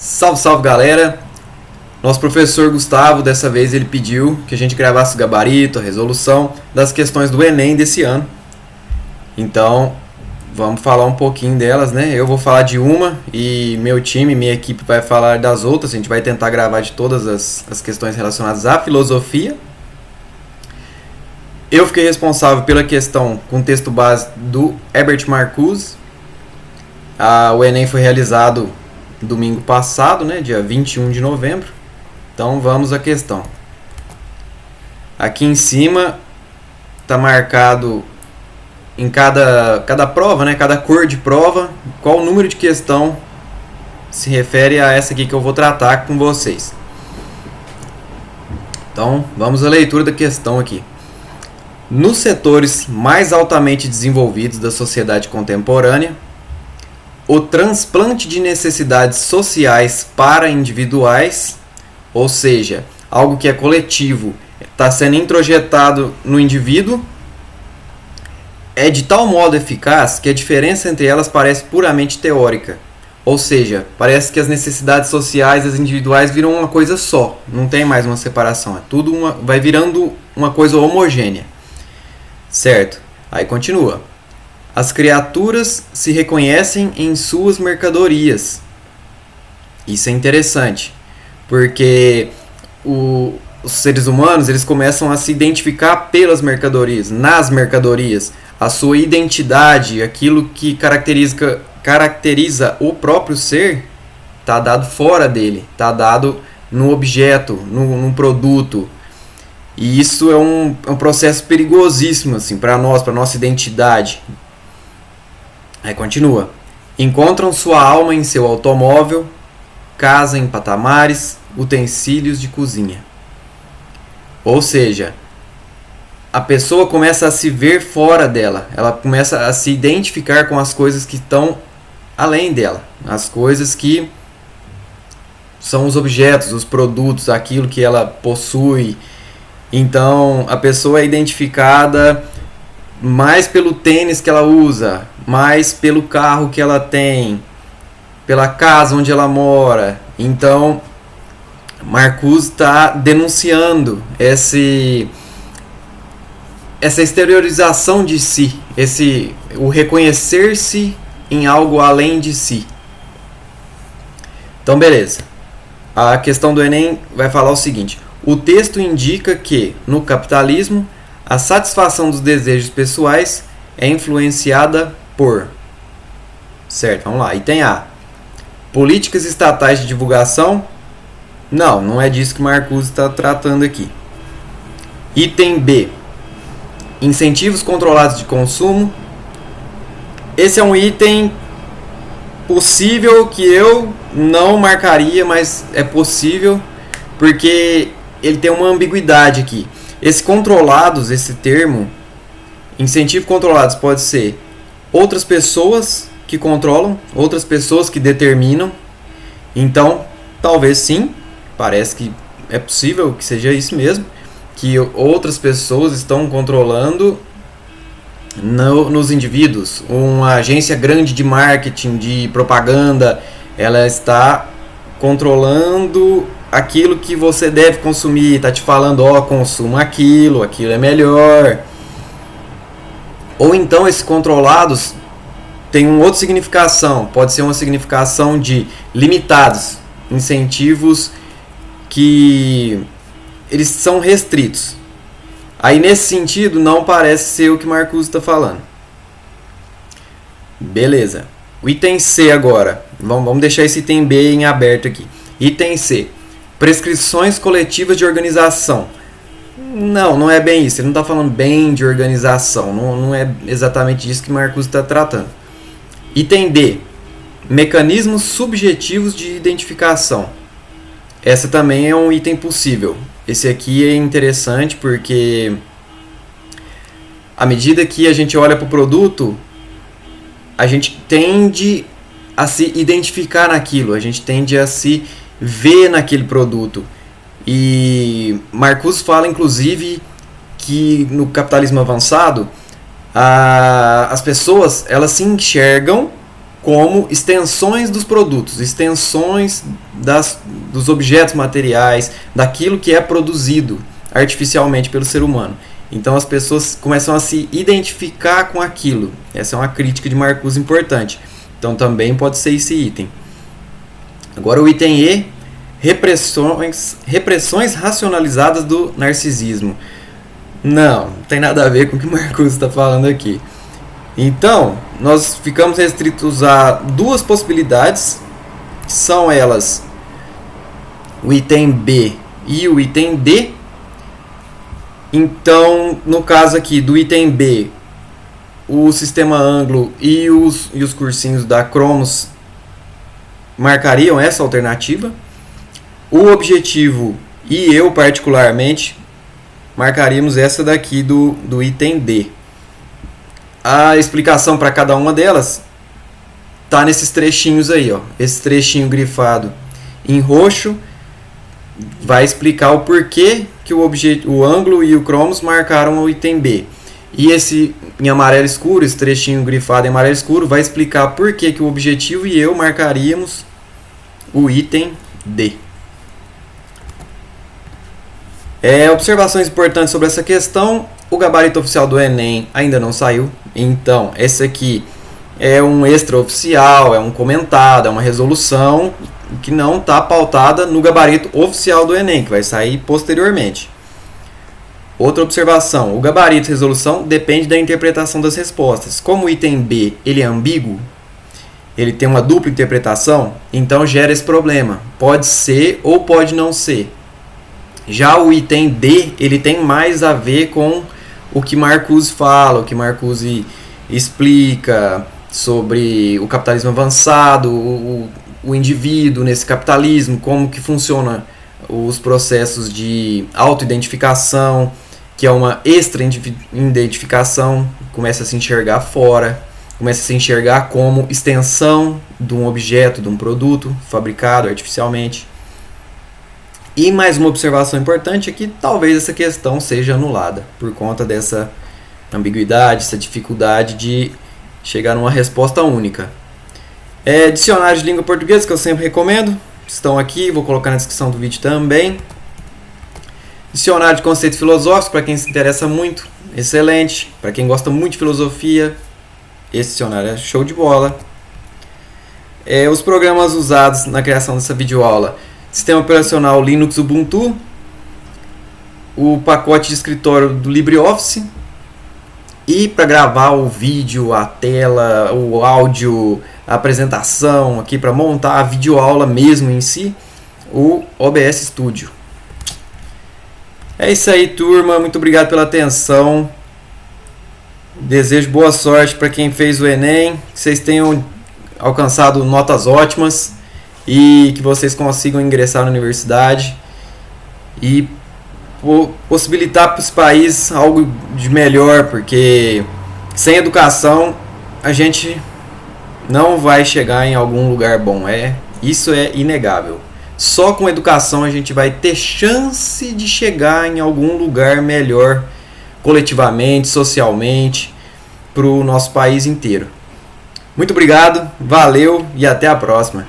Salve, salve galera! Nosso professor Gustavo, dessa vez, ele pediu que a gente gravasse o gabarito, a resolução das questões do Enem desse ano. Então, vamos falar um pouquinho delas, né? Eu vou falar de uma e meu time, minha equipe vai falar das outras. A gente vai tentar gravar de todas as questões relacionadas à filosofia. Eu fiquei responsável pela questão com texto base do Herbert Marcuse. O Enem foi realizado domingo passado, né, dia 21 de novembro. Então vamos à questão. Aqui em cima está marcado em cada prova, né, cada cor de prova, qual o número de questão se refere a essa aqui que eu vou tratar com vocês. Então vamos à leitura da questão aqui. Nos setores mais altamente desenvolvidos da sociedade contemporânea, o transplante de necessidades sociais para individuais, ou seja, algo que é coletivo, está sendo introjetado no indivíduo, é de tal modo eficaz que a diferença entre elas parece puramente teórica. Ou seja, parece que as necessidades sociais e as individuais viram uma coisa só, não tem mais uma separação, vai virando uma coisa homogênea. Certo? Aí continua. As criaturas se reconhecem em suas mercadorias. Isso é interessante, porque os seres humanos eles começam a se identificar pelas mercadorias, nas mercadorias. A sua identidade, aquilo que caracteriza o próprio ser, está dado fora dele, está dado no objeto, num produto. E isso é um processo perigosíssimo assim, para nós, para nossa identidade. Aí continua. Encontram sua alma em seu automóvel, casa em patamares, utensílios de cozinha. Ou seja, a pessoa começa a se ver fora dela. Ela começa a se identificar com as coisas que estão além dela. As coisas que são os objetos, os produtos, aquilo que ela possui. Então, a pessoa é identificada mais pelo tênis que ela usa, mais pelo carro que ela tem, pela casa onde ela mora. Então, Marcuse está denunciando essa exteriorização de si, o reconhecer-se em algo além de si. Então, beleza. A questão do Enem vai falar o seguinte: o texto indica que, no capitalismo, a satisfação dos desejos pessoais é influenciada por... Certo, vamos lá. Item A. Políticas estatais de divulgação? Não é disso que Marcuse está tratando aqui. Item B. Incentivos controlados de consumo. Esse é um item possível que eu não marcaria, mas é possível porque ele tem uma ambiguidade aqui. Esse controlados, esse termo, incentivo controlados, pode ser outras pessoas que controlam, outras pessoas que determinam. Então, talvez sim, parece que é possível que seja isso mesmo, que outras pessoas estão controlando nos indivíduos. Uma agência grande de marketing, de propaganda, ela está controlando aquilo que você deve consumir, está te falando, consuma aquilo é melhor. Ou então esses controlados tem uma outra significação, pode ser uma significação de limitados, incentivos que eles são restritos. Aí nesse sentido não parece ser o que Marcuse está falando. Beleza. O item C agora, vamos deixar esse item B em aberto aqui. Item C. Prescrições coletivas de organização. Não é bem isso. Ele não está falando bem de organização. Não é exatamente isso que Marcuse está tratando. Item D. Mecanismos subjetivos de identificação. Essa também é um item possível. Esse aqui é interessante porque à medida que a gente olha para o produto, a gente tende a se identificar naquilo. A gente tende a se ver naquele produto. E Marcuse fala inclusive que no capitalismo avançado as pessoas elas se enxergam como extensões dos produtos, extensões dos objetos materiais, daquilo que é produzido artificialmente pelo ser humano. Então as pessoas começam a se identificar com aquilo. Essa é uma crítica de Marcuse importante. Então também pode ser esse item. Agora o item E, repressões racionalizadas do narcisismo. Não tem nada a ver com o que Marcuse está falando aqui. Então, nós ficamos restritos a duas possibilidades, que são elas o item B e o item D. Então, no caso aqui do item B, o sistema Anglo e os cursinhos da Cromos marcariam essa alternativa. O objetivo e eu particularmente marcaríamos essa daqui do item D. A explicação para cada uma delas tá nesses trechinhos aí, ó. Esse trechinho grifado em roxo vai explicar o porquê que o Anglo e o Cromos marcaram o item B. E esse em amarelo escuro, esse trechinho grifado em amarelo escuro, vai explicar por que o objetivo e eu marcaríamos o item D. Observações importantes sobre essa questão. O gabarito oficial do Enem ainda não saiu. Então, esse aqui é um extraoficial, é um comentado, é uma resolução que não está pautada no gabarito oficial do Enem, que vai sair posteriormente. Outra observação, o gabarito de resolução depende da interpretação das respostas. Como o item B ele é ambíguo, ele tem uma dupla interpretação, então gera esse problema. Pode ser ou pode não ser. Já o item D, ele tem mais a ver com o que Marcuse fala, o que Marcuse explica sobre o capitalismo avançado, o indivíduo nesse capitalismo, como que funciona os processos de autoidentificação, que é uma extra-identificação, começa a se enxergar fora, começa a se enxergar como extensão de um objeto, de um produto fabricado artificialmente. E mais uma observação importante é que talvez essa questão seja anulada por conta dessa ambiguidade, essa dificuldade de chegar numa resposta única. Dicionários de língua portuguesa que eu sempre recomendo, estão aqui, vou colocar na descrição do vídeo também. Dicionário de conceitos filosóficos, para quem se interessa muito, excelente. Para quem gosta muito de filosofia, esse dicionário é show de bola. Os programas usados na criação dessa videoaula: sistema operacional Linux Ubuntu, o pacote de escritório do LibreOffice, e para gravar o vídeo, a tela, o áudio, a apresentação, aqui para montar a videoaula mesmo em si, o OBS Studio. É isso aí, turma, muito obrigado pela atenção. Desejo boa sorte para quem fez o Enem, que vocês tenham alcançado notas ótimas e que vocês consigam ingressar na universidade e possibilitar para os países algo de melhor, porque sem educação a gente não vai chegar em algum lugar bom. Isso é inegável. Só com educação a gente vai ter chance de chegar em algum lugar melhor, coletivamente, socialmente, para o nosso país inteiro. Muito obrigado, valeu e até a próxima.